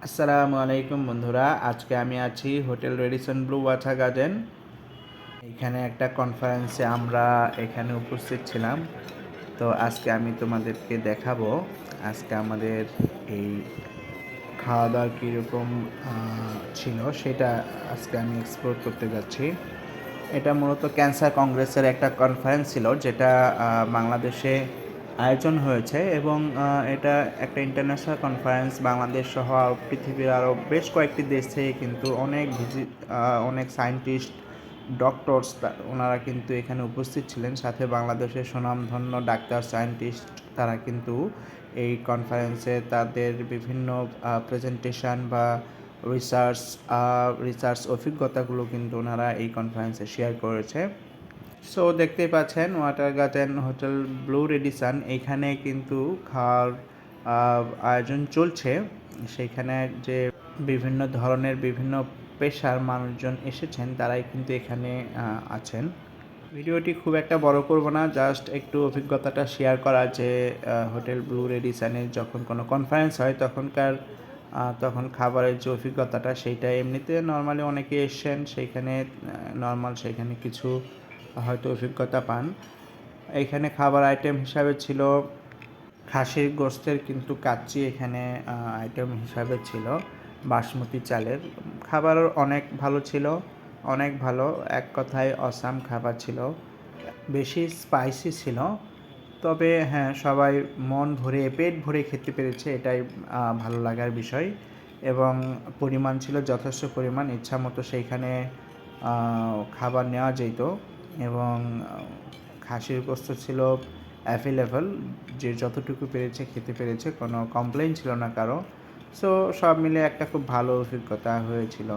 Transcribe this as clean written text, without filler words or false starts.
আসসালামু আলাইকুম বন্ধুরা, আজকে আমি আছি hotel Radisson blue water garden. এখানে একটা কনফারেন্সে আমরা এখানে উপস্থিত ছিলাম। তো আজকে আমি তোমাদেরকে দেখাবো আজকে আমাদের এই খাওয়া দাওয়া কীরকম ছিল সেটা আজকে আমি এক্সপ্লোর করতে যাচ্ছি। এটা মূলত ক্যান্সার কংগ্রেসের একটা কনফারেন্স ছিল, যেটা বাংলাদেশে আয়োজন হয়েছে এবং এটা একটা ইন্টারন্যাশনাল কনফারেন্স। বাংলাদেশ সহ পৃথিবীর আরও বেশ কয়েকটি দেশ থেকে কিন্তু অনেক সায়েন্টিস্ট, ডক্টরস ওনারা কিন্তু এখানে উপস্থিত ছিলেন। সাথে বাংলাদেশের সুনামধন্য ডাক্তার, সায়েন্টিস্ট তারা কিন্তু এই কনফারেন্সে তাদের বিভিন্ন প্রেজেন্টেশন বা রিসার্চ অভিজ্ঞতাগুলো কিন্তু ওনারা এই কনফারেন্সে শেয়ার করেছে। সো দেখতেই পাচ্ছেন water garden hotel blue Radisson, এইখানে কিন্তু খাওয়ার আয়োজন চলছে। সেইখানে যে বিভিন্ন ধরনের বিভিন্ন পেশার মানুষজন এসেছেন তারাই কিন্তু এখানে আছেন। ভিডিওটি খুব একটা বড় করব না, জাস্ট একটু অভিজ্ঞতাটা শেয়ার করা যে হোটেল ব্লু রেডিসনের যখন কোনো কনফারেন্স হয় তখন খাবারের যে অভিজ্ঞতাটা সেইটা এমনিতে নর্মালি অনেকে এসছেন সেইখানে সেইখানে কিছু হয়তো অভিজ্ঞতা পান। এইখানে খাবার আইটেম হিসাবে ছিল খাসির গোশতের কিন্তু কাচ্চি, এখানে আইটেম হিসাবে ছিল বাসমতি চালের। খাবার অনেক ভালো ছিল, অনেক ভালো, এক কথায় অসাম খাবার ছিল। বেশি স্পাইসি ছিল, তবে হ্যাঁ, সবাই মন ভরে পেট ভরে খেতে পেরেছে, এটাই ভালো লাগার বিষয়। এবং পরিমাণ ছিল যথেষ্ট পরিমাণ, ইচ্ছা মতো সেইখানে খাবার নেওয়া যেত। এবং খাসির গোশত ছিল অ্যাভেলেবল, যে যতটুকু পেরেছে খেতে পেরেছে, কোনো কমপ্লেইন ছিল না কারো। সো সব মিলে একটা খুব ভালো অভিজ্ঞতা হয়েছিল।